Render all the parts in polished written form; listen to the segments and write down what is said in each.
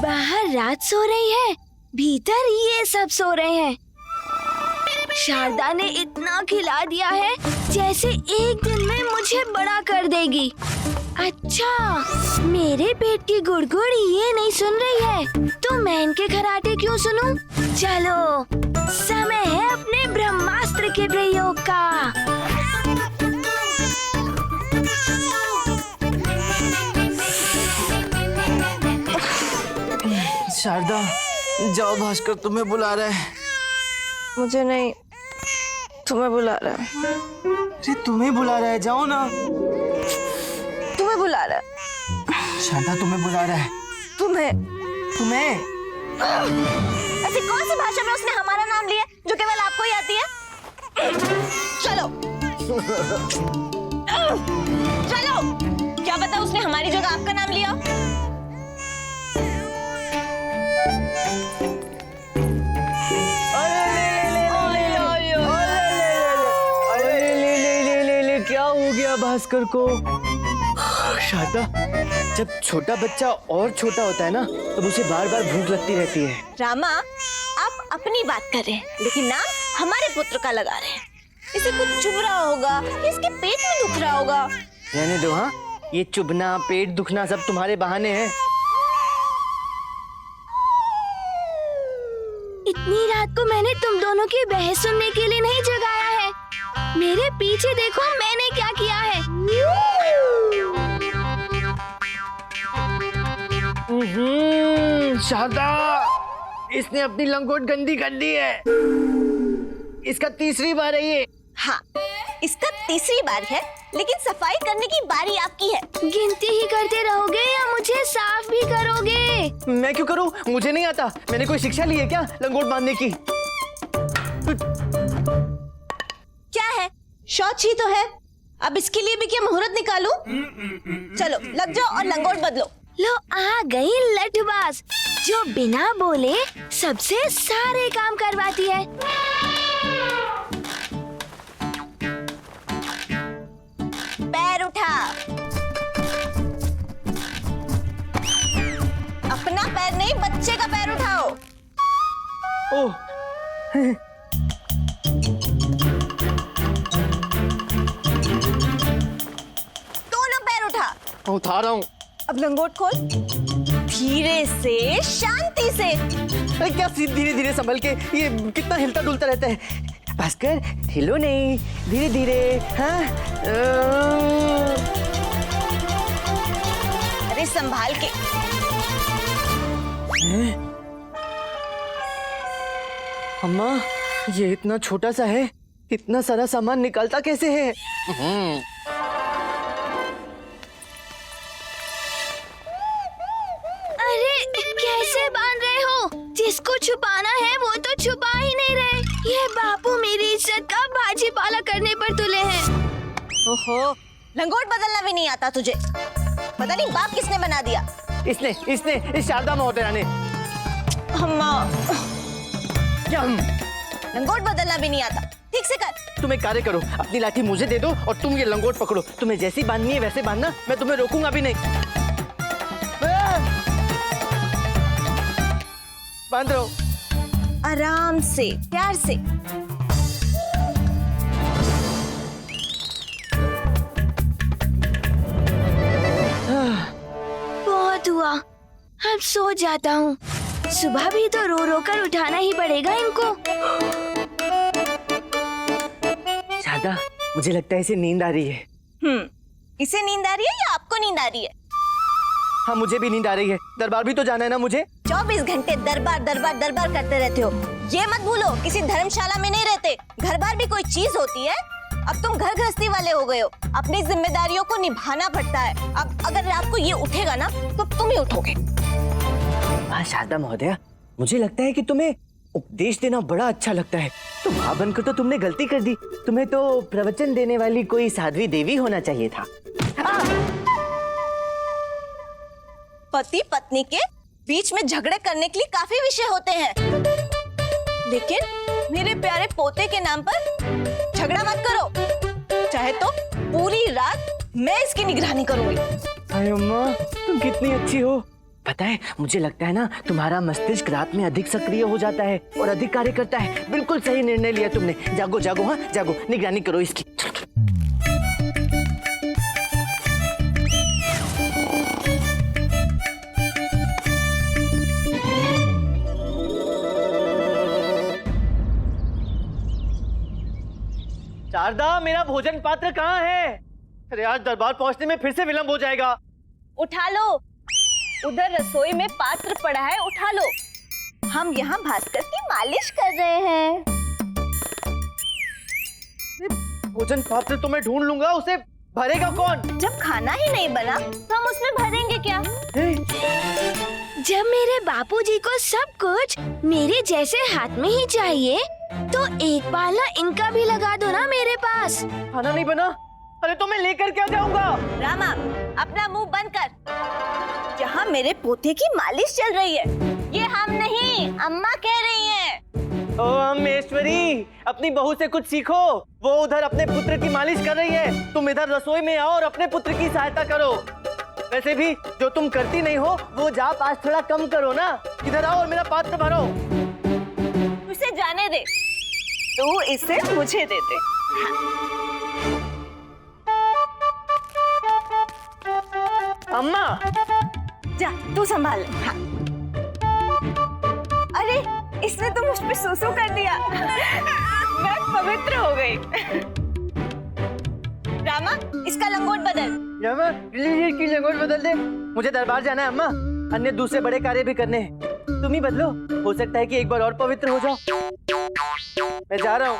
बाहर रात सो रही है, भीतर ये सब सो रहे हैं। शारदा ने इतना खिला दिया है जैसे एक दिन में मुझे बड़ा कर देगी। अच्छा, मेरे पेट की गुड़गुड़ ये नहीं सुन रही है तो मैं इनके खराटे क्यों सुनूं? चलो, समय है अपने ब्रह्मास्त्र के प्रयोग का। शारदा, जाओ, भास्कर तुम्हें बुला रहा है। मुझे नहीं, तुम्हें बुला रहा है। अरे तुम्हें बुला रहा है, जाओ ना। तुम्हें बुला रहा है। शारदा तुम्हें बुला रहा है। तुम्हें ऐसी कौन सी भाषा में उसने हमारा नाम लिया जो केवल आपको ही आती है? चलो चलो, क्या पता उसने हमारी जगह आपका नाम लिया। क्या हो गया भास्कर को? शारदा, जब छोटा बच्चा और छोटा होता है ना, तब उसे बार बार भूख लगती रहती है। रामा, आप अपनी बात कर रहे हैं लेकिन नाम हमारे पुत्र का लगा रहे हैं। इसे कुछ चुभ रहा होगा, इसके पेट में दुख रहा होगा। रहने दो। हाँ, ये चुभना, पेट दुखना सब तुम्हारे बहाने हैं। इतनी रात को मैंने तुम दोनों की बहस सुनने के लिए नहीं जगाया है। मेरे पीछे देखो मैंने क्या किया है। शारदा, इसने अपनी लंगोट गंदी कर दी है। इसका तीसरी बार है ये। हाँ, इसका तीसरी बार है, लेकिन सफाई करने की बारी आपकी है। गिनती ही करते रहोगे या मुझे साफ भी करोगे? मैं क्यों करूं? मुझे नहीं आता। मैंने कोई शिक्षा ली है क्या लंगोट बांधने की? क्या है, शौच ही तो है। अब इसके लिए भी क्या मुहूर्त निकालूं? चलो लग जाओ और लंगोट बदलो। लो, आ गई लठबाज जो बिना बोले सबसे सारे काम करवाती है। पैर उठा। अपना पैर नहीं, बच्चे का पैर उठाओ। ओह, दोनों पैर उठा। उठा रहा हूँ। अब लंगोट खोल, धीरे से, शांति से। अरे क्या धीरे धीरे संभल के, ये कितना हिलता डुलता रहता है। भास्कर, हिलो नहीं, धीरे धीरे। हाँ, अरे संभाल के। अम्मा, ये इतना छोटा सा है, इतना सारा सामान निकालता कैसे है? कैसे बांध रहे हो? जिसको छुपाना है वो तो छुपा ही नहीं रहे। ये बापू मेरी इज्जत का बाजी पाला करने पर तुले हैं। ओहो, लंगोट बदलना भी नहीं आता तुझे? पता नहीं बाप किसने बना दिया। इसने इस शारदा महोदया ने। अम्मा, क्या? लंगोट बदलना भी नहीं आता, ठीक से कर। तुम एक कार्य करो, अपनी लाठी मुझे दे दो और तुम ये लंगोट पकड़ो। तुम्हें जैसी बांधनी है वैसे बांधना, मैं तुम्हें रोकूंगा भी नहीं। बांध रहो। आराम से, प्यार से। बहुत हुआ, अब सो जाता हूँ। सुबह भी तो रो रो कर उठाना ही पड़ेगा इनको। शारदा, मुझे लगता है इसे नींद आ रही है। इसे नींद आ रही है या आपको नींद आ रही है? हाँ, मुझे भी नींद आ रही है। दरबार भी तो जाना है ना मुझे। 24 घंटे दरबार दरबार दरबार करते रहते हो। ये मत भूलो, किसी धर्मशाला में नहीं रहते। घर बार भी कोई चीज होती है। अब तुम घर गृहस्थी वाले हो गए हो, अपनी जिम्मेदारियों को निभाना पड़ता है। अब अगर रात को ये उठेगा ना तो तुम ही उठोगे। हाँ शारदा महोदया, मुझे लगता है कि तुम्हें उपदेश देना बड़ा अच्छा लगता है। तो माँ बनकर तो तुमने गलती कर दी। तुम्हें तो प्रवचन देने वाली कोई साध्वी देवी होना चाहिए था। पति पत्नी के बीच में झगड़े करने के लिए काफी विषय होते हैं, लेकिन मेरे प्यारे पोते के नाम पर झगड़ा मत करो। चाहे तो पूरी रात मैं इसकी निगरानी करूंगी। अरे अम्मा, तुम कितनी अच्छी हो। पता है, मुझे लगता है ना तुम्हारा मस्तिष्क रात में अधिक सक्रिय हो जाता है और अधिक कार्य करता है। बिल्कुल सही निर्णय लिया तुमने। जागो जागो, हाँ जागो, निगरानी करो इसकी। शारदा, मेरा भोजन पात्र कहाँ है? अरे आज दरबार पहुंचने में फिर से विलंब हो जाएगा। उठा लो, उधर रसोई में पात्र पड़ा है, उठा लो। हम यहाँ भास्कर की मालिश कर रहे हैं। भोजन पात्र तो मैं ढूंढ लूंगा, उसे भरेगा कौन? जब खाना ही नहीं बना तो हम उसमें भरेंगे क्या? जब मेरे बापूजी को सब कुछ मेरे जैसे हाथ में ही चाहिए, तो एक पालना इनका भी लगा दो ना मेरे पास। खाना नहीं बना? अरे तो मैं लेकर क्या जाऊंगा? रामा, अपना मुंह बंद कर। यहाँ मेरे पोते की मालिश चल रही है। ये हम नहीं, अम्मा कह रही हैं। ओ अम्मेश्वरी, अपनी बहू से कुछ सीखो। वो उधर अपने पुत्र की मालिश कर रही है, तुम इधर रसोई में आओ और अपने पुत्र की सहायता करो। वैसे भी जो तुम करती नहीं हो वो जाप आज थोड़ा कम करो ना। इधर आओ और मेरा पात्र भरो। उसे जाने दे, तू इसे मुझे दे दे। अम्मा, जा तू संभाल। हाँ। अरे इसने तो मुझ पे सूसू कर दिया। मैं पवित्र हो गई। रामा, इसका लंगोट बदल। रामा, की लंगोट बदल दे। मुझे दरबार जाना है अम्मा, अन्य दूसरे बड़े कार्य भी करने हैं। तुम ही बदलो, हो सकता है कि एक बार और पवित्र हो जाओ। मैं जा रहा हूँ,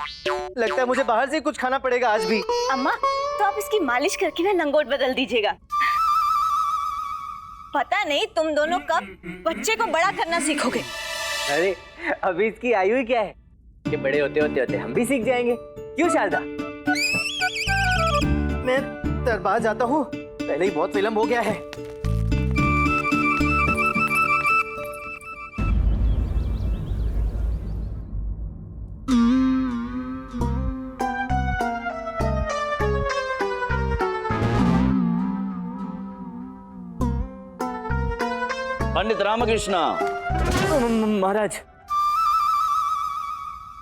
लगता है मुझे बाहर से कुछ खाना पड़ेगा आज भी। अम्मा, तो आप इसकी मालिश करके ना लंगोट बदल दीजिएगा। पता नहीं तुम दोनों कब बच्चे को बड़ा करना सीखोगे। अरे अभी इसकी आयु ही क्या है कि बड़े होते होते होते हम भी सीख जाएंगे। क्यों शारदा? मैं दरबार जाता हूँ, पहले ही बहुत विलंब हो गया है। पंडित रामकृष्ण, महाराज,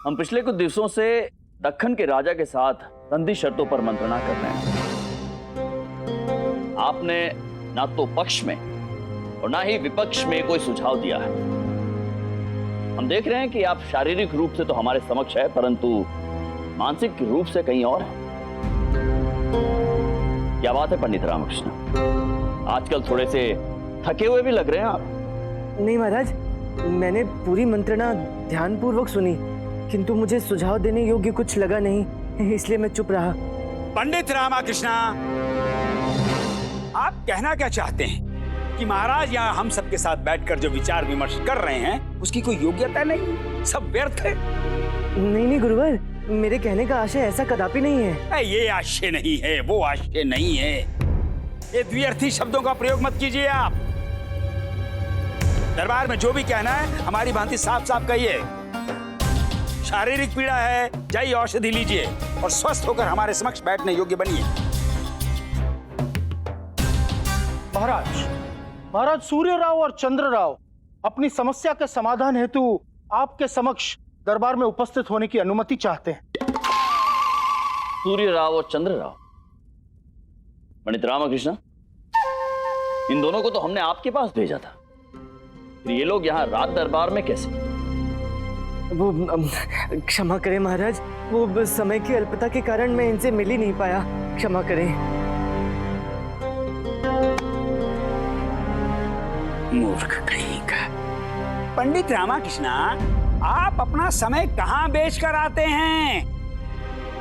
हम पिछले कुछ दिवसों से दक्खन के राजा के साथ संधि शर्तों पर मंत्रणा कर रहे हैं। आपने ना तो पक्ष में और ना ही विपक्ष में कोई सुझाव दिया है। हम देख रहे हैं कि आप शारीरिक रूप से तो हमारे समक्ष है, परंतु मानसिक रूप से कहीं और है। क्या बात है पंडित रामकृष्ण? आजकल थोड़े से थके हुए भी लग रहे हैं आप। नहीं महाराज, मैंने पूरी मंत्रणा ध्यानपूर्वक सुनी, किंतु मुझे सुझाव देने योग्य कुछ लगा नहीं, इसलिए मैं चुप रहा। पंडित रामकृष्ण, आप कहना क्या चाहते हैं कि महाराज यहाँ हम सबके साथ बैठकर जो विचार विमर्श कर रहे हैं उसकी कोई योग्यता नहीं, सब व्यर्थ है? नहीं नहीं गुरुवर, मेरे कहने का आशय ऐसा कदापि नहीं है। ये आशय नहीं है, वो आशय नहीं है। ये द्व्यर्थी शब्दों का प्रयोग मत कीजिए आप। दरबार में जो भी कहना है हमारी भांति साफ साफ कहिए। शारीरिक पीड़ा है, जाइए औषधि लीजिए और स्वस्थ होकर हमारे समक्ष बैठने योग्य बनिए। महाराज सूर्य राव और चंद्र राव अपनी समस्या के समाधान हेतु आपके समक्ष दरबार में उपस्थित होने की अनुमति चाहते हैं। सूर्य राव और चंद्र राव? पंडित रामकृष्ण, इन दोनों को तो हमने आपके पास भेजा था, फिर ये लोग यहाँ रात दरबार में कैसे? वो क्षमा करें महाराज, वो समय की अल्पता के कारण मैं इनसे मिल ही नहीं पाया, क्षमा करें। मूर्ख कहीं का। पंडित रामकृष्ण, आप अपना समय कहाँ बेच कर आते हैं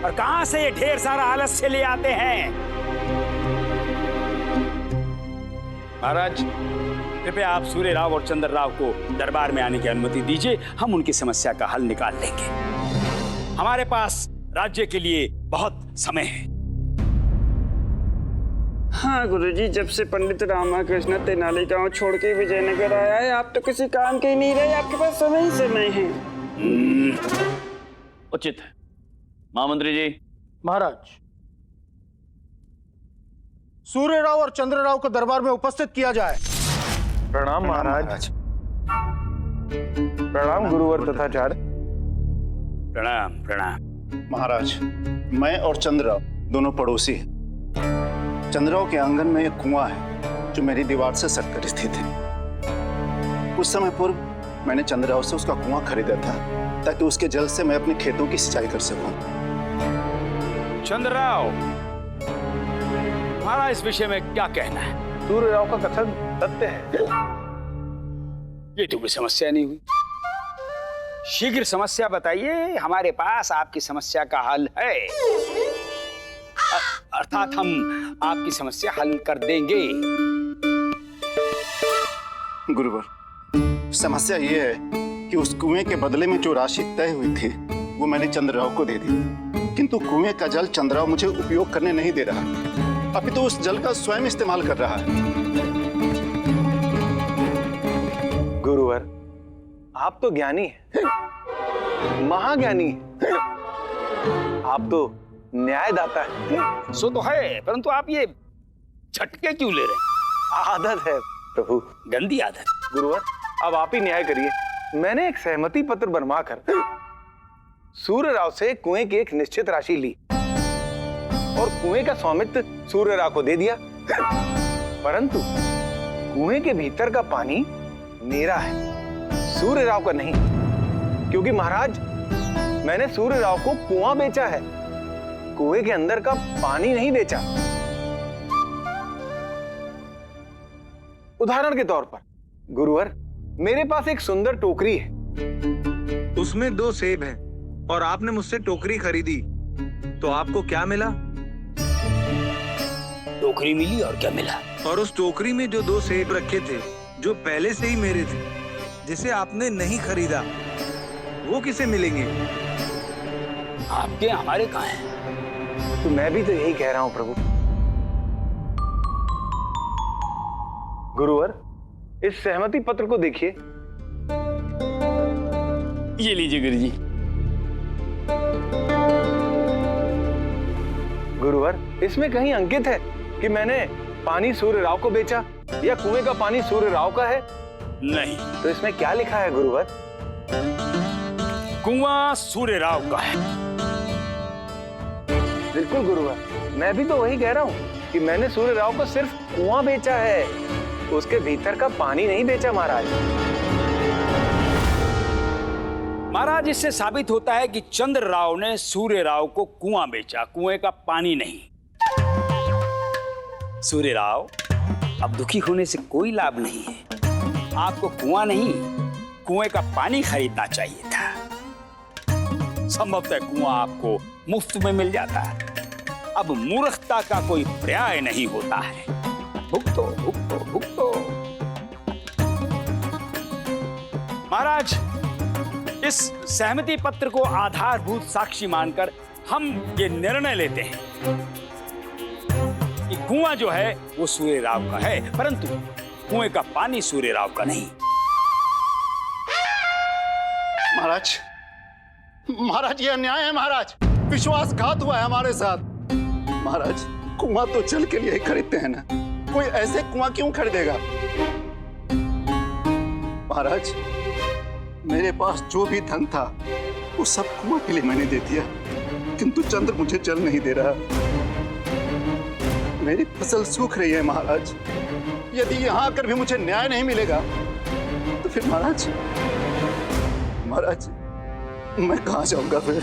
और कहाँ से ये ढेर सारा आलस्य ले आते हैं? महाराज, कृपया आप सूर्य राव और चंद्र राव को दरबार में आने की अनुमति दीजिए, हम उनकी समस्या का हल निकाल लेंगे। हमारे पास राज्य के लिए बहुत समय है। हाँ गुरुजी, जब से पंडित रामाकृष्ण तेनाली गांव छोड़ के विजयनगर आया है, आप तो किसी काम के ही नहीं रहे, आपके पास समय ही समय है। उचित है। महामंत्री जी। महाराज, सूर्य राव और चंद्र राव को दरबार में उपस्थित किया जाए। प्रणाम महाराज। प्रणाम गुरुवर तथाचार्य। प्रणाम प्रणाम। महाराज, मैं और चंद्रराव दोनों पड़ोसी हैं। चंद्रराव के आंगन में एक कुआं है जो मेरी दीवार से सटकर स्थित है। कुछ समय पूर्व मैंने चंद्रराव से उसका कुआं खरीदा था ताकि उसके जल से मैं अपने खेतों की सिंचाई कर सकूं। चंद्रराव, हमारा इस विषय में क्या कहना है? सूर्य राव का कथन सत्य है। ये तो कोई समस्या नहीं हुई। शीघ्र समस्या बताइए, हमारे पास आपकी समस्या का हल है। अर्थात हम आपकी समस्या हल कर देंगे। गुरुवर, समस्या ये है कि उस कुएं के बदले में जो राशि तय हुई थी वो मैंने चंद्रराव को दे दी, किंतु कुएं का जल चंद्रराव मुझे उपयोग करने नहीं दे रहा। अभी तो उस जल का स्वयं इस्तेमाल कर रहा है। गुरुवर, आप तो ज्ञानी हैं, महाज्ञानी हैं। आप तो न्यायदाता हैं। सो तो है, परंतु आप ये झटके क्यों ले रहे हैं? आदत है प्रभु, गंदी आदत। गुरुवर, अब आप ही न्याय करिए। मैंने एक सहमति पत्र बनवाकर सूर्य राव से कुएं की एक निश्चित राशि ली और कुएं का स्वामित्व सूर्य राव को दे दिया, परंतु कुएं के भीतर का पानी मेरा है, सूर्य राव का नहीं। क्योंकि महाराज, मैंने सूर्य राव को कुआं बेचा है, कुएं के अंदर का पानी नहीं बेचा। उदाहरण के तौर पर गुरुवर, मेरे पास एक सुंदर टोकरी है, उसमें 2 सेब हैं और आपने मुझसे टोकरी खरीदी, तो आपको क्या मिला? टोकरी मिली और क्या मिला? और उस टोकरी में जो 2 सेब रखे थे, जो पहले से ही मेरे थे, जिसे आपने नहीं खरीदा, वो किसे मिलेंगे? आपके हमारे कहाँ हैं? तो मैं भी तो यही कह रहा हूं प्रभु। गुरुवर, इस सहमति पत्र को देखिए। ये लीजिए गुरुजी। गुरुवर, इसमें कहीं अंकित है कि मैंने पानी सूर्य राव को बेचा या कुएं का पानी सूर्य राव का है? नहीं। तो इसमें क्या लिखा है गुरुवर? कुआं सूर्य राव का है। बिल्कुल गुरुवर, मैं भी तो वही कह रहा हूँ कि मैंने सूर्य राव को सिर्फ कुआं बेचा है, उसके भीतर का पानी नहीं बेचा महाराज। महाराज, इससे साबित होता है कि चंद्र राव ने सूर्य राव को कुआं बेचा, कुएं का पानी नहीं। सूर्य राव, अब दुखी होने से कोई लाभ नहीं है। आपको कुआं नहीं, कुएं का पानी खरीदना चाहिए था। संभवतः कुआं आपको मुफ्त में मिल जाता है। अब मूर्खता का कोई पर्याय नहीं होता है। भुगतो भुगतो भुगतो। महाराज, इस सहमति पत्र को आधारभूत साक्षी मानकर हम ये निर्णय लेते हैं कि कुआं जो है वो सूर्य राव का है, परंतु कुएं का पानी सूर्य राव का नहीं। महाराज, महाराज, ये अन्याय है महाराज। विश्वासघात हुआ है हमारे साथ। महाराज, कुआं तो जल के लिए ही खरीदते हैं ना, कोई ऐसे कुआं क्यों खरीदेगा? महाराज, मेरे पास जो भी धन था वो सब कुआं के लिए मैंने दे दिया, किंतु चंद्र मुझे जल नहीं दे रहा। मेरी फसल सूख रही है महाराज। यदि यहां आकर भी मुझे न्याय नहीं मिलेगा तो फिर महाराज, मैं कहां जाऊंगा फिर?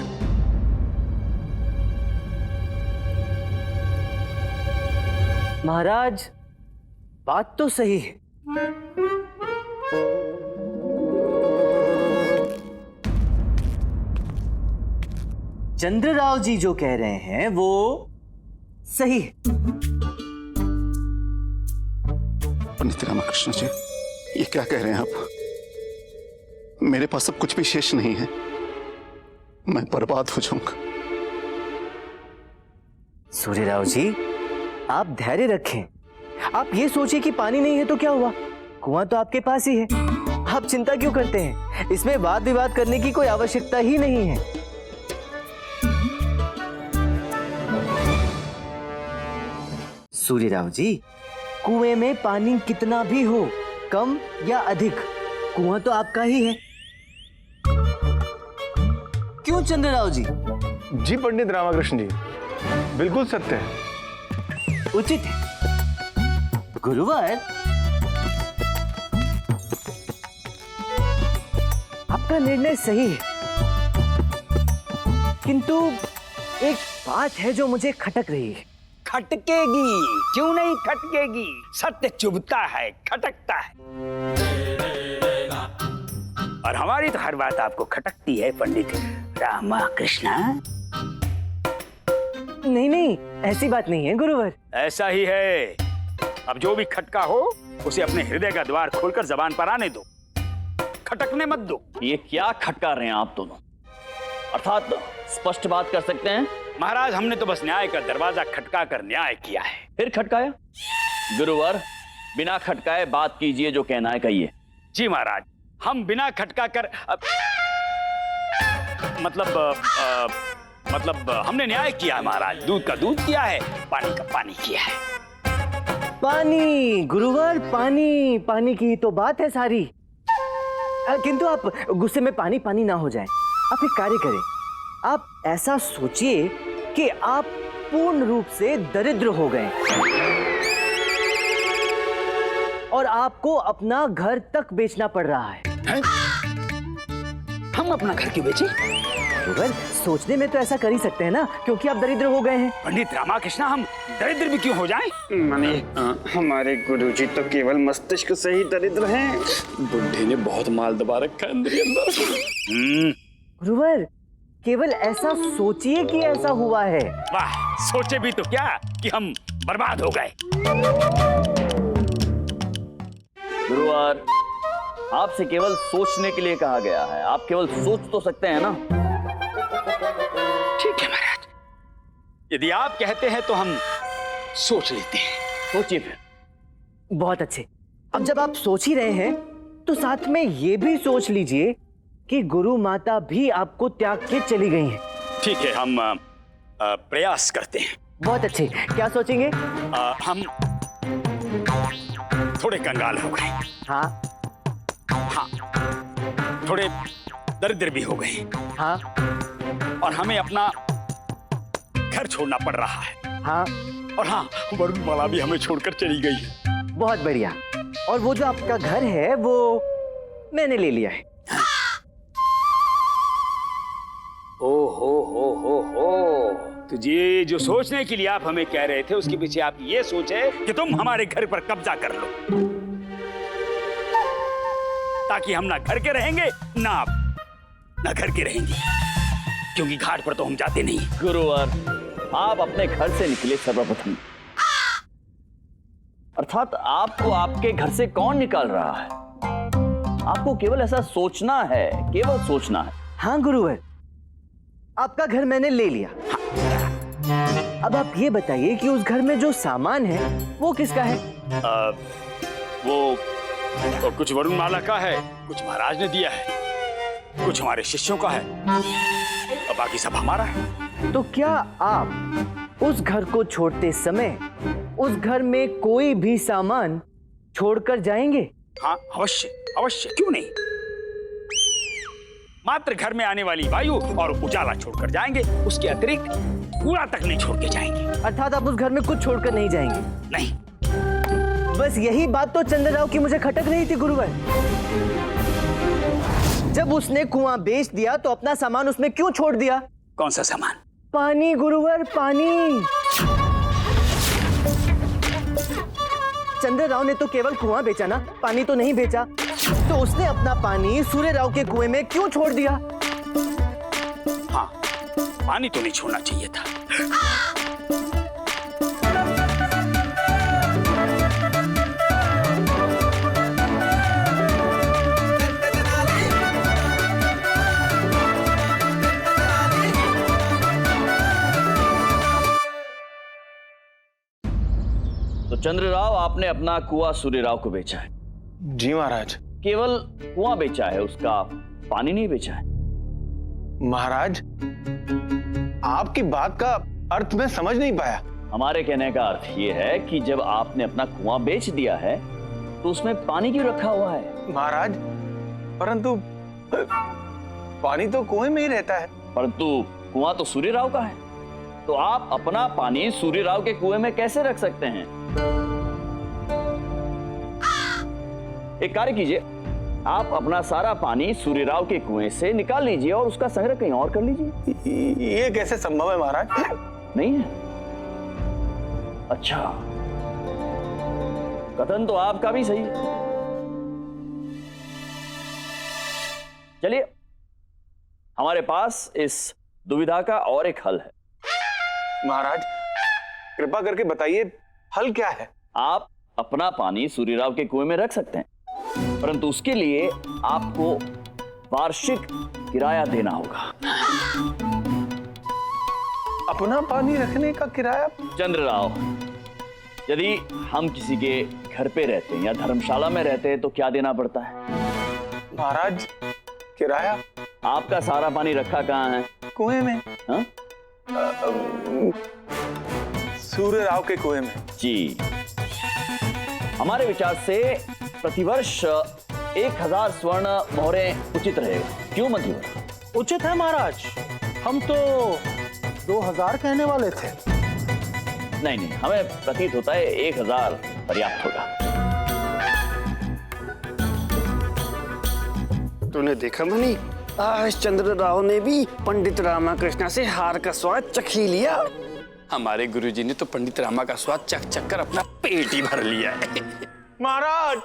महाराज, बात तो सही है। चंद्रराव जी जो कह रहे हैं वो सही है। पंडित रामाकृष्ण जी, ये क्या कह रहे हैं आप? मेरे पास अब कुछ भी शेष नहीं है, मैं बर्बाद हो जाऊंगा। सूर्यराव जी, आप धैर्य रखें। आप ये सोचिए कि पानी नहीं है तो क्या हुआ, कुआं तो आपके पास ही है। आप चिंता क्यों करते हैं? इसमें वाद विवाद करने की कोई आवश्यकता ही नहीं है। सूर्यराव जी, कुएं में पानी कितना भी हो, कम या अधिक, कुआं तो आपका ही है। क्यों चंद्रराव जी? जी पंडित रामाकृष्ण जी, बिल्कुल सत्य है। उचित है। गुरुवर, आपका निर्णय सही है, किंतु एक बात है जो मुझे खटक रही है। खटकेगी, क्यों नहीं खटकेगी? सत्य चुभता है, खटकता है। और हमारी तो हर बात आपको खटकती है पंडित रामाकृष्ण। नहीं नहीं, ऐसी बात नहीं है गुरुवर। ऐसा ही है। अब जो भी खटका हो उसे अपने हृदय का द्वार खोलकर जबान पर आने दो, खटकने मत दो। ये क्या खटका रहे हैं आप दोनों? अर्थात स्पष्ट बात कर सकते हैं? महाराज, हमने तो बस न्याय का दरवाजा खटका कर न्याय किया है। फिर खटकाया? गुरुवर, बिना खटकाए बात कीजिए, जो कहना है कहिए। जी महाराज, हम बिना खटका कर मतलब हमने न्याय किया है महाराज। दूध का दूध किया है, पानी का पानी किया है। पानी गुरुवर, पानी पानी की ही तो बात है सारी। किंतु आप गुस्से में पानी पानी ना हो जाएं। आप एक कार्य करें, आप ऐसा सोचिए कि आप पूर्ण रूप से दरिद्र हो गए और आपको अपना घर तक बेचना पड़ रहा है। हम अपना घर क्यों बेचे? गुरुवर, सोचने में तो ऐसा कर ही सकते हैं ना, क्योंकि आप दरिद्र हो गए हैं। पंडित रामाकृष्ण, हम दरिद्र भी क्यों हो जाएं? माने हमारे गुरुजी तो केवल मस्तिष्क से ही दरिद्र हैं। बुढ़े ने बहुत माल दबा रखा है अंदर ही अंदर। गुरुवर, केवल ऐसा सोचिए कि ऐसा हुआ है। वाह, सोचे भी तो क्या कि हम बर्बाद हो गए। गुरुवर, आपसे केवल सोचने के लिए कहा गया है। आप केवल सोच तो सकते हैं ना? ठीक है महाराज, यदि आप कहते हैं तो हम सोच लेते हैं। सोचिए फिर। बहुत अच्छे। अब जब आप सोच ही रहे हैं तो साथ में ये भी सोच लीजिए कि गुरु माता भी आपको त्याग के चली गई हैं। ठीक है, हम प्रयास करते हैं। बहुत अच्छे। क्या सोचेंगे? हम थोड़े कंगाल हो गए। हाँ हाँ, थोड़े दरिद्र भी हो गए। हाँ और हमें अपना घर छोड़ना पड़ रहा है। हाँ। और हाँ, वरुणमाला भी हमें छोड़कर चली गई है। बहुत बढ़िया। और वो जो आपका घर है वो मैंने ले लिया है। हो। तो ये जो सोचने के लिए आप हमें कह रहे थे, उसके पीछे आप ये सोचे कि तुम हमारे घर पर कब्जा कर लो, ताकि हम ना घर के रहेंगे ना घर के रहेंगे, क्योंकि घाट पर तो हम जाते नहीं। गुरुवर, आप अपने घर से निकले सर्वप्रथम। अर्थात आपको आपके घर से कौन निकाल रहा है? आपको केवल ऐसा सोचना है, केवल सोचना है। हाँ गुरुवर, आपका घर मैंने ले लिया। अब आप ये बताइए कि उस घर में जो सामान है वो किसका है? वो तो कुछ वरुणमाला का है, कुछ महाराज ने दिया है, कुछ हमारे शिष्यों का है, और बाकी सब हमारा है। तो क्या आप उस घर को छोड़ते समय उस घर में कोई भी सामान छोड़कर जाएंगे? हाँ, अवश्य अवश्य, क्यों नहीं। मात्र घर में आने वाली वायु और उजाला छोड़कर जाएंगे, उसके अतिरिक्त कूड़ा तक नहीं छोड़ के जाएंगे। अर्थात आप उस घर में कुछ छोड़कर नहीं जाएंगे? नहीं। बस यही बात तो चंद्रराव की मुझे खटक रही थी गुरुवर। जब उसने कुआं बेच दिया तो अपना सामान उसमें क्यों छोड़ दिया? कौन सा सामान? पानी गुरुवर, पानी। चंद्रराव ने तो केवल कुआं बेचा ना, पानी तो नहीं बेचा। तो उसने अपना पानी सूर्यराव के कुएं में क्यों छोड़ दिया? हाँ, पानी तो नहीं छोड़ना चाहिए था। चंद्रराव, आपने अपना कुआं सूर्यराव को बेचा है। जी महाराज। केवल कुआं बेचा है, उसका पानी नहीं बेचा है। महाराज, आपकी बात का अर्थ मैं समझ नहीं पाया। हमारे कहने का अर्थ ये है कि जब आपने अपना कुआं बेच दिया है तो उसमें पानी क्यों रखा हुआ है? महाराज, परंतु पानी तो कुएं में ही रहता है। परंतु कुआं तो सूर्यराव का है, तो आप अपना पानी सूर्यराव के कुएं में कैसे रख सकते हैं? एक कार्य कीजिए, आप अपना सारा पानी सूर्यराव के कुएं से निकाल लीजिए और उसका संग्रह कहीं और कर लीजिए। ये कैसे संभव है महाराज? नहीं है? अच्छा, कथन तो आपका भी सही है। चलिए, हमारे पास इस दुविधा का और एक हल है। महाराज, कृपा करके बताइए हल क्या है? आप अपना पानी सूर्यराव के कुएं में रख सकते हैं, परंतु उसके लिए आपको वार्षिक किराया देना होगा। अपना पानी रखने का किराया? चंद्रराव, यदि हम किसी के घर पे रहते हैं या धर्मशाला में रहते हैं तो क्या देना पड़ता है? महाराज, किराया? आपका सारा पानी रखा कहाँ है? कुएं में। हाँ? सूर्यराव के कुएं में। जी, हमारे विचार से प्रतिवर्ष 1000 स्वर्ण मोहरें उचित रहेगा। क्यों मंत्री? उचित है महाराज, हम तो 2000 कहने वाले थे। नहीं नहीं, हमें प्रतीत होता है 1000 पर्याप्त होगा। तूने देखा मनी, आज चंद्रराव ने भी पंडित रामाकृष्ण से हार का स्वाद चख ही लिया। हमारे गुरुजी ने तो पंडित रामा का स्वाद चख चख कर अपना पेट ही भर लिया है। महाराज,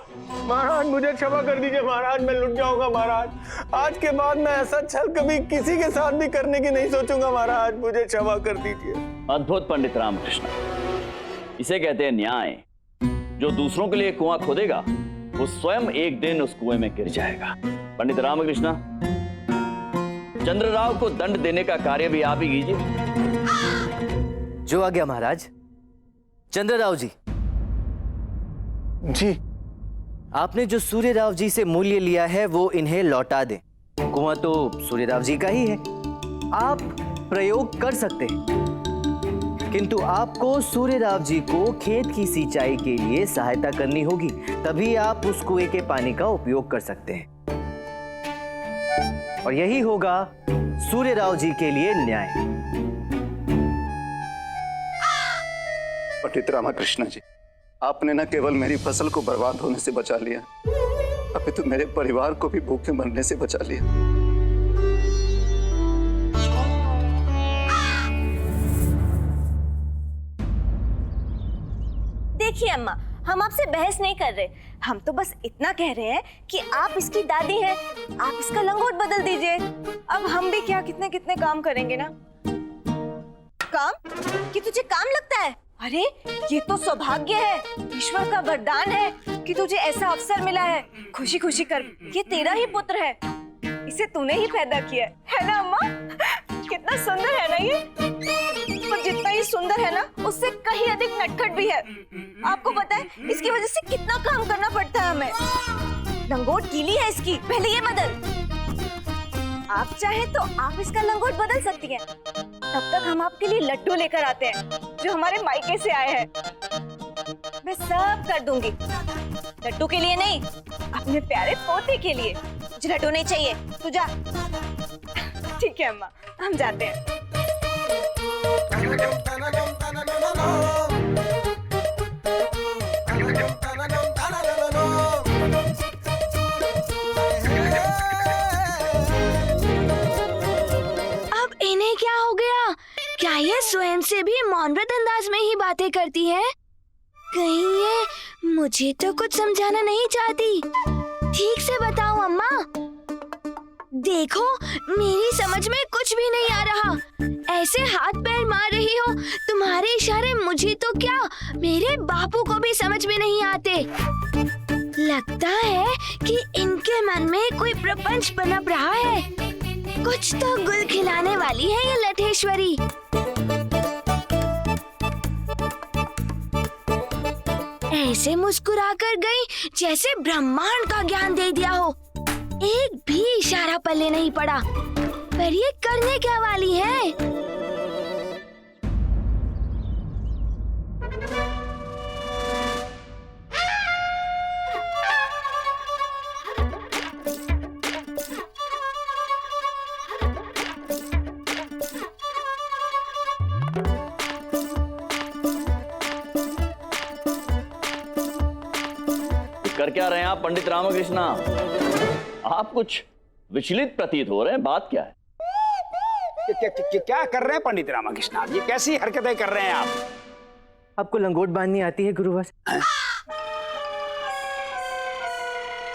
महाराज मुझे क्षमा कर दीजिए महाराज, मैं लुट जाऊंगा महाराज। आज के बाद मैं ऐसा छल कभी किसी के साथ भी करने की नहीं सोचूंगा महाराज, मुझे क्षमा कर दीजिए। अद्भुत पंडित रामकृष्ण, इसे कहते हैं न्याय। जो दूसरों के लिए कुआं खोदेगा वो स्वयं एक दिन उस कुएं में गिर जाएगा। पंडित रामकृष्ण, चंद्रराव को दंड देने का कार्य भी आप ही कीजिए। जो आ गया महाराज। चंद्रराव जी, जी, आपने जो सूर्यराव जी से मूल्य लिया है वो इन्हें लौटा दें। कुआं तो सूर्यराव जी का ही है, आप प्रयोग कर सकते हैं, किंतु आपको सूर्यराव जी को खेत की सिंचाई के लिए सहायता करनी होगी, तभी आप उस कुएं के पानी का उपयोग कर सकते हैं। और यही होगा सूर्यराव जी के लिए न्याय। पंडित रामाकृष्ण जी, आपने न केवल मेरी फसल को बर्बाद होने से बचा लिया, अभी तो मेरे परिवार को भी भूखे मरने से बचा लिया। देखिए अम्मा, हम आपसे बहस नहीं कर रहे, हम तो बस इतना कह रहे हैं कि आप इसकी दादी हैं, आप इसका लंगोट बदल दीजिए। अब हम भी क्या कितने कितने काम करेंगे ना। काम? कि तुझे काम लगता है? अरे ये तो सौभाग्य है, ईश्वर का वरदान है कि तुझे ऐसा अवसर मिला है। खुशी खुशी कर, ये तेरा ही पुत्र है, इसे तूने ही पैदा किया है ना अम्मा? कितना सुंदर है ना ये, और जितना ही सुंदर है ना उससे कहीं अधिक नटखट भी है। आपको पता है इसकी वजह से कितना काम करना पड़ता है हमें। लंगोट गीली है इसकी, पहले ये बदल। आप चाहे तो आप इसका लंगोट बदल सकती हैं। तब तक हम आपके लिए लड्डू लेकर आते हैं जो हमारे मायके से आए हैं। मैं सब कर दूंगी। लड्डू के लिए नहीं, अपने प्यारे पोते के लिए। मुझे लड्डू नहीं चाहिए, तू जा। ठीक है अम्मा, हम जाते हैं। अब इन्हें क्या हो गया? क्या ये स्वयं से भी मौनव्रत अंदाज में ही बातें करती है? कहीं ये मुझे तो कुछ समझाना नहीं चाहती। ठीक से बताओ अम्मा। देखो, मेरी समझ में कुछ भी नहीं आ रहा। ऐसे हाथ पैर मार रही हो, तुम्हारे इशारे मुझे तो क्या मेरे बापू को भी समझ में नहीं आते। लगता है कि इनके मन में कोई प्रपंच पनप रहा है। कुछ तो गुल खिलाने वाली है ये लठेश्वरी। ऐसे मुस्कुरा कर गई जैसे ब्रह्मांड का ज्ञान दे दिया हो। एक भी इशारा पल्ले नहीं पड़ा। पर ये करने क्या वाली है? कर क्या रहे हैं आप पंडित रामकृष्णा? आप कुछ विचलित प्रतीत हो रहे हैं, बात क्या है? क्या कर रहे हैं पंडित रामकृष्ण आप? ये कैसी हरकतें कर रहे हैं आप? आपको लंगोट बांधनी आती है गुरुवर?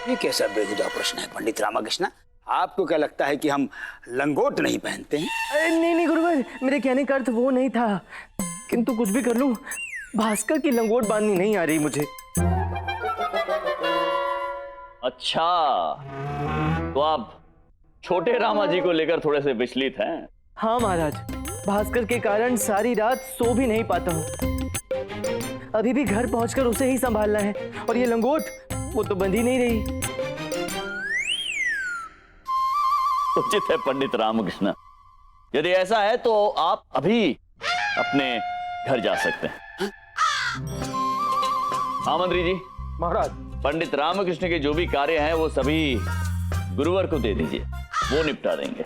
ये कैसा बेहुदा प्रश्न है पंडित रामकृष्ण? आपको क्या लगता है कि हम लंगोट नहीं पहनते हैं? अरे नहीं गुरुवर, मेरे कहने का अर्थ वो नहीं था। किंतु कुछ भी कर लूं, भास्कर की लंगोट बांधनी नहीं आ रही मुझे। अच्छा, तो आप छोटे रामा जी को लेकर थोड़े से विचलित हैं? हाँ महाराज, भास्कर के कारण सारी रात सो भी नहीं पाता हूँ। अभी भी घर पहुंचकर उसे ही संभालना है, और ये लंगोट वो तो बंध ही नहीं रही। उचित है पंडित रामकृष्ण, यदि ऐसा है तो आप अभी अपने घर जा सकते हैं। हाँ मंत्री जी। महाराज, पंडित रामकृष्ण के जो भी कार्य हैं वो सभी गुरुवर को दे दीजिए, वो निपटा देंगे।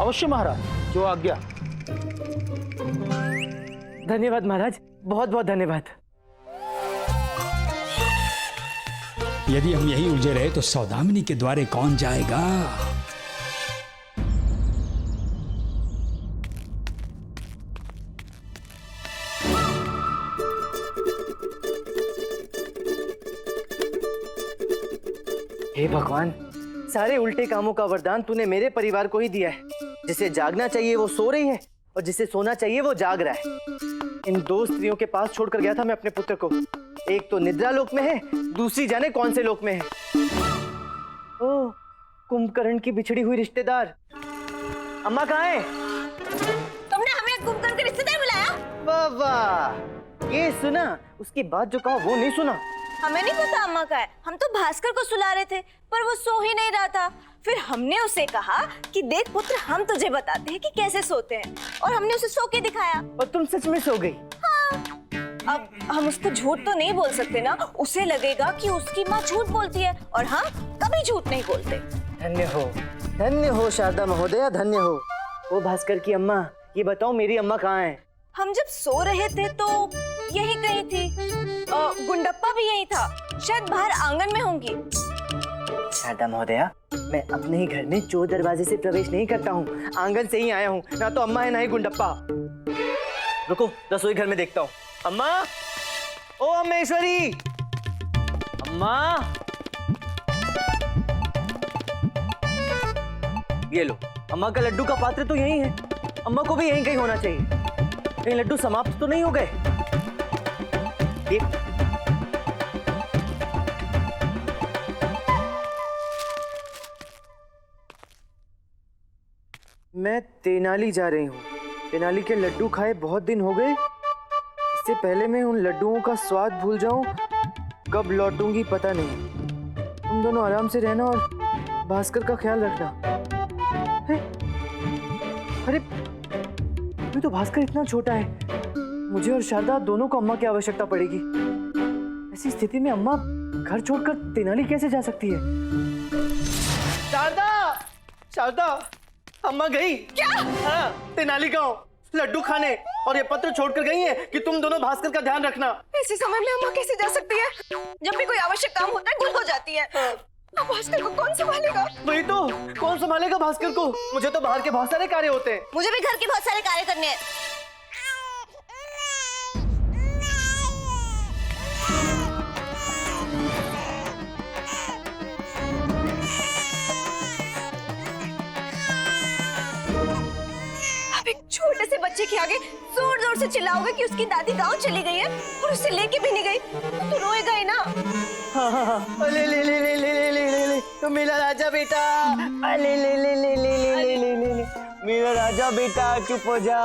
अवश्य महाराज, जो आज्ञा। धन्यवाद महाराज, बहुत बहुत धन्यवाद। यदि हम यही उलझे रहे तो सौदामिनी के द्वारे कौन जाएगा? हे भगवान, सारे उल्टे कामों का वरदान तूने मेरे परिवार को ही दिया है। जिसे जागना चाहिए वो सो रही है, और जिसे सोना चाहिए वो जाग रहा है। इन दो स्त्रियों के पास छोड़कर गया था मैं अपने पुत्र को। एक तो निद्रा लोक में है, दूसरी जाने कौन से लोक में है। ओह, कुंभकर्ण की बिछड़ी हुई रिश्तेदार। अम्मा कहाँ है? तुमने हमें कुंभकर्ण के रिश्तेदार बुलाया? वाह वाह, ये सुना, उसकी बात जो कहा वो नहीं सुना। हमें नहीं पता अम्मा का है। हम तो भास्कर को सुला रहे थे, पर वो सो ही नहीं रहा था। फिर हमने उसे कहा कि देख पुत्र, हम तुझे बताते हैं कि कैसे सोते हैं, और हमने उसे सो के दिखाया। और तुम सच में सो गई? हाँ। अब हम उसको झूठ तो नहीं बोल सकते ना, उसे लगेगा कि उसकी माँ झूठ बोलती है, और हम कभी झूठ नहीं बोलते। धन्य हो शारदा महोदया, धन्य हो। ओ भास्कर की अम्मा, ये बताओ मेरी अम्मा कहाँ है? हम जब सो रहे थे तो यही कहीं थी। गुंडप्पा भी यही था, शायद बाहर आंगन में होंगी। शारदा महोदया, मैं अपने ही घर में चोर दरवाजे से प्रवेश नहीं करता हूँ, आंगन से ही आया हूँ। ना तो अम्मा है ना ही गुंडप्पा। रुको, रसोई घर में देखता हूँ। अम्मा, ओ अम्मेश्वरी, अम्मा, ये लो, अम्मा का लड्डू का पात्र तो यही है। अम्मा को भी यहीं कहीं होना चाहिए। कहीं लड्डू समाप्त तो नहीं हो गए? ये मैं तेनाली जा रही हूँ। तेनाली के लड्डू खाए बहुत दिन हो गए। इससे पहले मैं उन लड्डुओं का स्वाद भूल जाऊं, कब लौटूंगी पता नहीं। तुम दोनों आराम से रहना और भास्कर का ख्याल रखना। अरे अभी तो भास्कर इतना छोटा है। मुझे और शारदा दोनों को अम्मा की आवश्यकता पड़ेगी। ऐसी स्थिति में अम्मा घर छोड़कर तेनाली कैसे जा सकती है? शारदा, शारदा, अम्मा गई। क्या? हाँ, तेनाली गांव लड्डू खाने, और ये पत्र छोड़कर गई है कि तुम दोनों भास्कर का ध्यान रखना। ऐसे समय में अम्मा कैसे जा सकती है? जब भी कोई आवश्यक काम होता है गुल हो जाती है। अब भास्कर को कौन संभालेगा? वही तो, कौन संभालेगा भास्कर को? मुझे तो बाहर के बहुत सारे कार्य होते हैं। मुझे भी घर के बहुत सारे कार्य करने हैं। अब एक छोटे से बच्चे के आगे जोर जोर से चिल्लाओगे कि उसकी दादी गांव चली गई है और उसे लेके भी नहीं गई, तो रोएगा ही ना। हाँ हाँ हाँ, ले ले ले ले ले ले ले ले ले, तो मेरा राजा बेटा, ले ले ले ले ले ले ले ले ले ले, मेरा राजा बेटा चुप हो जा,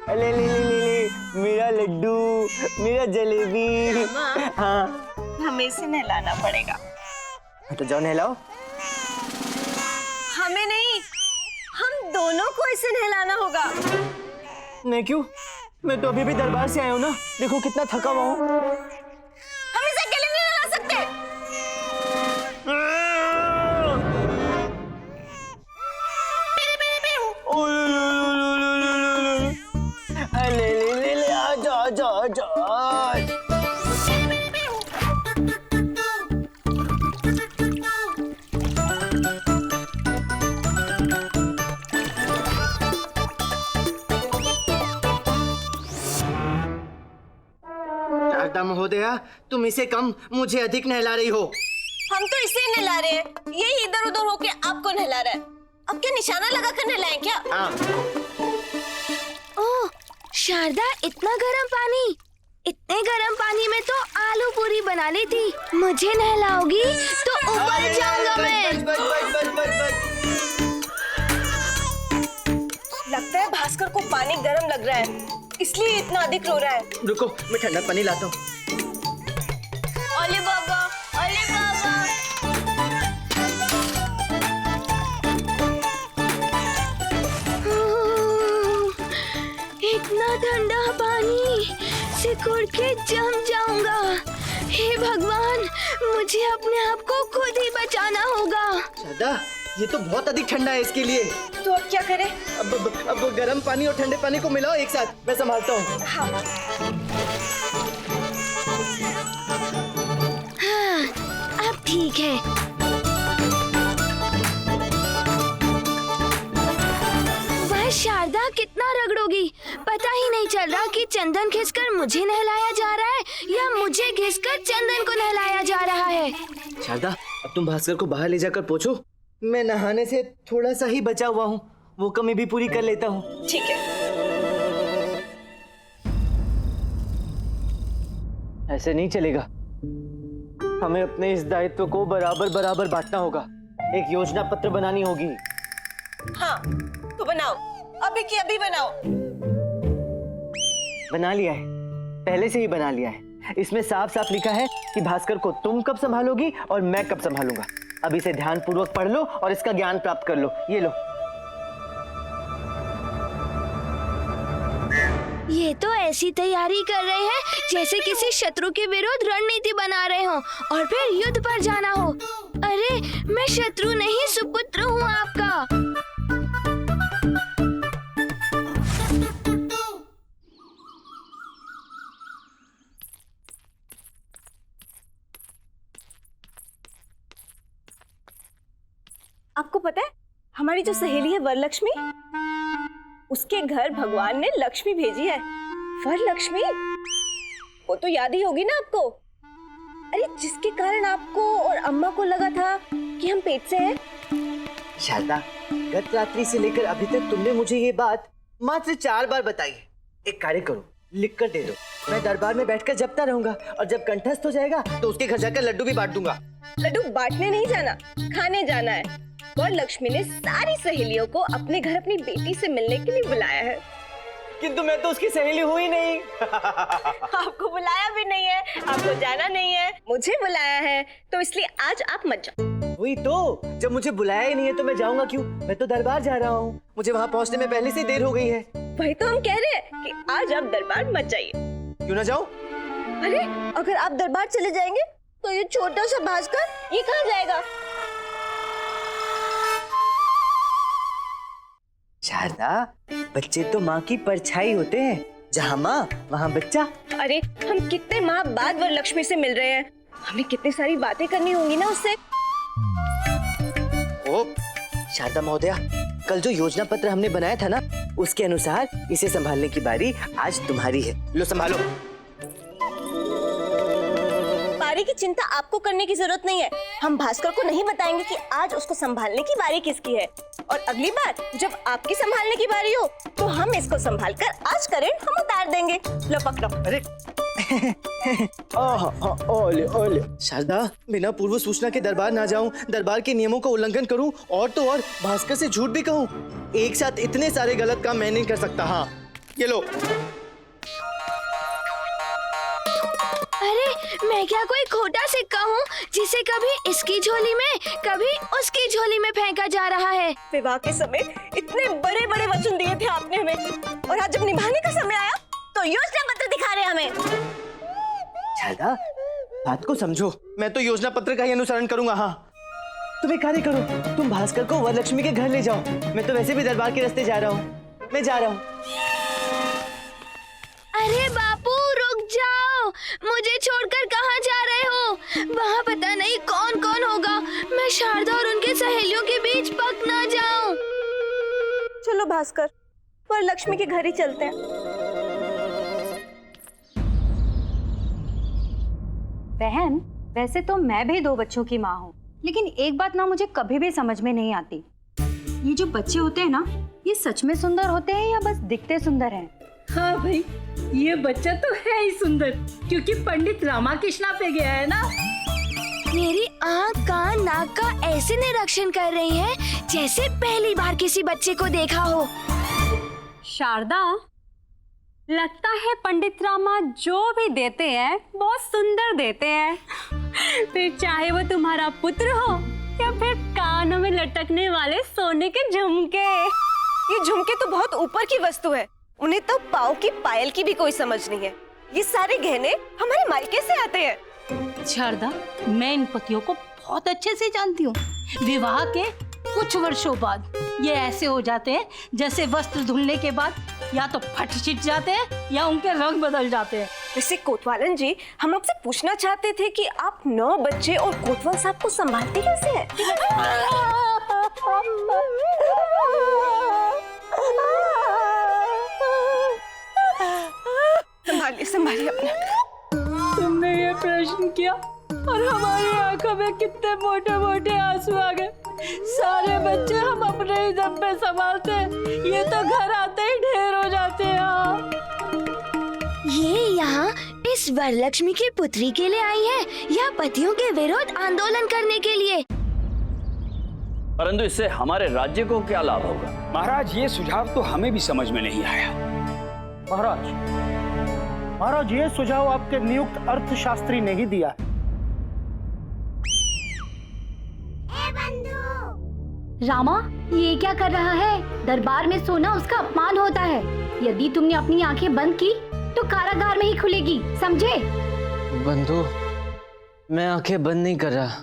ले ले ले ले ले, मेरा लड्डू, मेरा जलेबी। हाँ हमें इसे नहलाना पड़ेगा। तो जाओ नहलाओ। हमें नहीं, हम दोनों को इसे नहलाना होगा। नहीं क्यों? मैं तो अभी भी दरबार से आया हूँ ना, देखो कितना थका हुआ हूँ। हम इसे अकेले नहीं नहला सकते। ले आजा आजा आजा। शारदा महोदया, तुम इसे कम मुझे अधिक नहला रही हो। हम तो इसे नहला रहे हैं, यही इधर उधर होके आपको नहला रहा है। अब क्या निशाना लगा कर नहलाएं क्या? हाँ। ओह शारदा, इतना गर्म पानी? इतने गर्म पानी में तो आलू पूरी बना लेती। मुझे नहलाओगी तो ऊपर जाऊंगा मैं। लगता है भास्कर को पानी गर्म लग रहा है, इसलिए इतना अधिक रो रहा है। रुको, मैं ठंडा पानी लाता हूँ। ओले बाबा, ओले बाबा। इतना ठंडा पानी, सिकुड़ के जम जाऊंगा। हे भगवान, मुझे अपने आप को खुद ही बचाना होगा। शारदा, ये तो बहुत अधिक ठंडा है इसके लिए। तो अब क्या करें? अब गर्म पानी और ठंडे पानी को मिलाओ एक साथ, मैं संभालता हूँ। हाँ। हाँ, अब ठीक है। शारदा, कितना रगड़ोगी? पता ही नहीं चल रहा कि चंदन घिसकर मुझे नहलाया जा रहा है या मुझे घिसकर चंदन को नहलाया जा रहा है। शारदा, अब तुम भास्कर को बाहर ले जाकर पोंछो। मैं नहाने से थोड़ा सा ही बचा हुआ हूँ, वो कमी भी पूरी कर लेता हूँ। ठीक है। ऐसे नहीं चलेगा, हमें अपने इस दायित्व को बराबर बराबर बांटना होगा। एक योजना पत्र बनानी होगी। हाँ, तो बनाओ, अभी की अभी बनाओ। बना लिया है, पहले से ही बना लिया है। इसमें साफ साफ लिखा है कि भास्कर को तुम कब संभालोगी और मैं कब संभालूंगा। अब इसे ध्यान पूर्वक पढ़ लो और इसका ज्ञान प्राप्त कर लो। ये लो। ये तो ऐसी तैयारी कर रहे हैं जैसे किसी शत्रु के विरुद्ध रणनीति बना रहे हो और फिर युद्ध पर जाना हो। अरे, मैं शत्रु नहीं, सुपुत्र हूँ आपका। आपको पता है, हमारी जो सहेली है वरलक्ष्मी, उसके घर भगवान ने लक्ष्मी भेजी है। वरलक्ष्मी, वो तो याद ही होगी ना आपको। अरे, जिसके कारण आपको और अम्मा को लगा था कि हम पेट से हैं। शारदा, गत रात्रि से लेकर अभी तक तुमने मुझे ये बात मात्र 4 बार बताई है। एक कार्य करो, लिख कर दे दो। मैं दरबार में बैठकर जपता रहूंगा और जब कंठस्थ हो जाएगा तो उसके घर जाकर लड्डू भी बांट दूंगा। लड्डू बांटने नहीं जाना, खाने जाना है। वरलक्ष्मी ने सारी सहेलियों को अपने घर अपनी बेटी से मिलने के लिए बुलाया है। किंतु मैं तो उसकी सहेली हुई नहीं। आपको बुलाया भी नहीं है, आपको जाना नहीं है, मुझे बुलाया है, तो इसलिए आज आप मत जाओ। वही तो, जब मुझे बुलाया ही नहीं है तो मैं जाऊंगा क्यों? मैं तो दरबार जा रहा हूँ, मुझे वहाँ पहुँचने में पहले से देर हो गई है। वही तो हम कह रहे हैं कि आज आप दरबार मत जाइए। क्यों ना जाऊँ? अरे, अगर आप दरबार चले जाएंगे तो ये छोटा सा भास्कर ये कहाँ जाएगा? शारदा, बच्चे तो माँ की परछाई होते हैं, जहाँ माँ वहाँ बच्चा। अरे, हम कितने माह बाद वरलक्ष्मी से मिल रहे हैं, हमें कितनी सारी बातें करनी होंगी ना उससे। ओ, शारदा महोदया, कल जो योजना पत्र हमने बनाया था ना, उसके अनुसार इसे संभालने की बारी आज तुम्हारी है। लो, संभालो। बारी की चिंता आपको करने की जरूरत नहीं है। हम भास्कर को नहीं बताएंगे कि आज उसको संभालने की बारी किसकी है, और अगली बार जब आपकी संभालने की बारी हो तो हम इसको संभाल कर आज करें हम उतार देंगे। लो, पकड़ो। अरे ओले ओले। शारदा, बिना पूर्व सूचना के दरबार ना जाऊं, दरबार के नियमों का उल्लंघन करूं और तो और भास्कर से झूठ भी कहूं। एक साथ इतने सारे गलत काम मैं नहीं कर सकता। हाँ, ये लो। मैं क्या कोई खोटा सिक्का हूँ जिसे कभी इसकी झोली में कभी उसकी झोली में फेंका जा रहा है। विवाह के समय इतने बड़े बड़े वचन दिए थे आपने हमें, और आज जब निभाने का समय आया तो योजना पत्र दिखा रहे हमें। शारदा, बात को समझो। मैं तो योजना पत्र का ही अनुसरण करूंगा। हाँ, तुम एक कार्य करो, तुम भास्कर को वरलक्ष्मी के घर ले जाओ। मैं तो वैसे भी दरबार के रास्ते जा रहा हूँ। मैं जा रहा हूँ। अरे बापू रुक जाओ, मुझे छोड़कर कहाँ जा रहे हो? वहाँ पता नहीं कौन कौन होगा। मैं शारदा और उनके सहेलियों के बीच पक ना जाऊं। चलो भास्कर, वरलक्ष्मी के घर ही चलते हैं। बहन, वैसे तो मैं भी 2 बच्चों की माँ हूँ, लेकिन एक बात ना मुझे कभी भी समझ में नहीं आती। ये जो बच्चे होते हैं ना, ये सच में सुंदर होते हैं या बस दिखते सुंदर हैं? हाँ भाई, ये बच्चा तो है ही सुंदर, क्योंकि पंडित रामाकृष्णा पे गया है ना। मेरी आँख कान नाक का ऐसे निरीक्षण कर रही है जैसे पहली बार किसी बच्चे को देखा हो। शारदा, लगता है पंडित रामा जो भी देते हैं बहुत सुंदर देते हैं। फिर चाहे वो तुम्हारा पुत्र हो या फिर कानों में लटकने वाले सोने के झुमके। ये झुमके तो बहुत ऊपर की वस्तु है, उन्हें तो पाँव की पायल की भी कोई समझ नहीं है। ये सारे गहने हमारे मायके से आते हैं। शारदा, मैं इन पतियों को बहुत अच्छे से जानती हूँ। विवाह के कुछ वर्षों बाद ये ऐसे हो जाते हैं जैसे वस्त्र धुलने के बाद या तो फट छिट जाते हैं या उनके रंग बदल जाते हैं। वैसे कोतवालन जी, हम आपसे पूछना चाहते थे कि आप 9 बच्चे और कोतवाल साहब को संभालते कैसे हैं? संभालिए संभालिए अपना। तुमने ये प्रश्न किया और हमारी आंखों में कितने मोटे मोटे आंसू आ गए। सारे बच्चे हम अपने ही दम पे संभालते हैं, ये तो घर आते ही ढेर हो जाते हैं। ये यहाँ इस वरलक्ष्मी की पुत्री के लिए आई है या पतियों के विरुद्ध आंदोलन करने के लिए? परंतु इससे हमारे राज्य को क्या लाभ होगा? महाराज, ये सुझाव तो हमें भी समझ में नहीं आया। महाराज, ये सुझाव आपके नियुक्त अर्थशास्त्री ने ही दिया है। रामा, ये क्या कर रहा है? दरबार में सोना उसका अपमान होता है। यदि तुमने अपनी आंखें बंद की तो कारागार में ही खुलेगी, समझे? बंधु, मैं आंखें बंद नहीं कर रहा,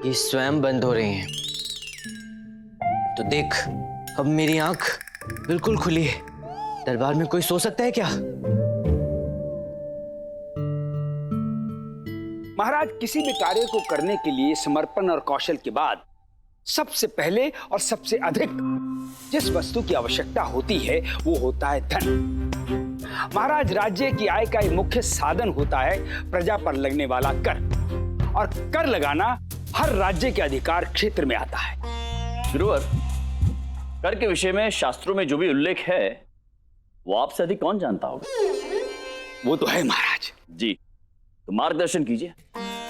ये स्वयं बंद हो रही हैं। तो देख, अब मेरी आंख बिल्कुल खुली है। दरबार में कोई सो सकता है क्या? महाराज, किसी भी कार्य को करने के लिए समर्पण और कौशल के बाद सबसे पहले और सबसे अधिक जिस वस्तु की आवश्यकता होती है वो होता है धन। महाराज, राज्य की आय का एक मुख्य साधन होता है प्रजा पर लगने वाला कर, और कर लगाना हर राज्य के अधिकार क्षेत्र में आता है। गुरुवर, कर के विषय में शास्त्रों में जो भी उल्लेख है वो आपसे अधिक कौन जानता होगा? वो तो है महाराज। जी, तो मार्गदर्शन कीजिए,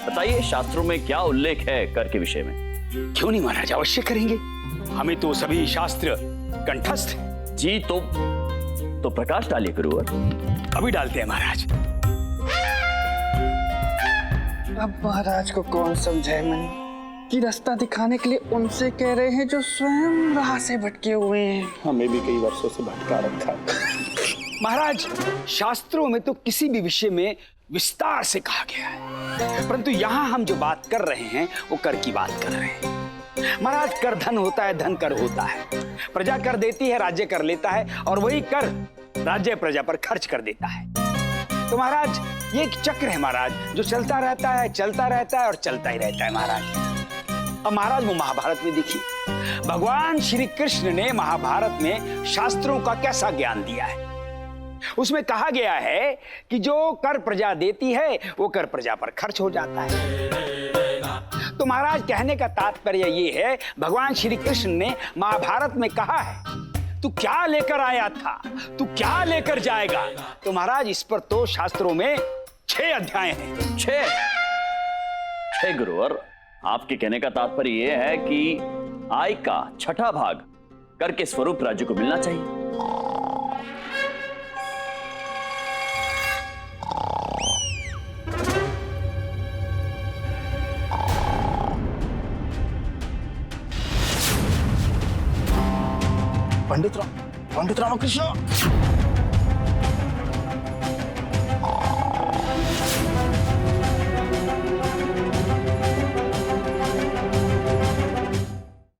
बताइए शास्त्रों में क्या उल्लेख है कर के विषय में? क्यों नहीं महाराज, अवश्य करेंगे। हमें तो सभी शास्त्र कंठस्थ। जी, तो प्रकाश डालिए गुरुवर। अभी डालते हैं महाराज। अब महाराज को कौन समझाए मन कि रास्ता दिखाने के लिए उनसे कह रहे हैं जो स्वयं राह से भटके हुए हैं। हमें भी कई वर्षों से भटका रखा। महाराज, शास्त्रों में तो किसी भी विषय में विस्तार से कहा गया है, परंतु यहाँ हम जो बात कर रहे हैं वो कर की बात कर रहे हैं। महाराज, कर धन होता है, धन कर होता है। प्रजा कर देती है, राज्य कर लेता है, और वही कर राज्य प्रजा पर खर्च कर देता है। तो महाराज, ये एक चक्र है महाराज, जो चलता रहता है, चलता रहता है और चलता ही रहता है महाराज। अब महाराज, वो महाभारत में देखिए, भगवान श्री कृष्ण ने महाभारत में शास्त्रों का कैसा ज्ञान दिया है। उसमें कहा गया है कि जो कर प्रजा देती है वो कर प्रजा पर खर्च हो जाता है। तो महाराज, कहने का तात्पर्य ये है, भगवान श्री कृष्ण ने महाभारत में कहा है, तू क्या लेकर आया था, तू क्या लेकर जाएगा। तो महाराज, इस पर तो शास्त्रों में 6 अध्याय हैं। 6 गुरुवर, आपके कहने का तात्पर्य यह है कि आय का 6ठा भाग कर के स्वरूप राज्य को मिलना चाहिए। पंडित रामाकृष्ण।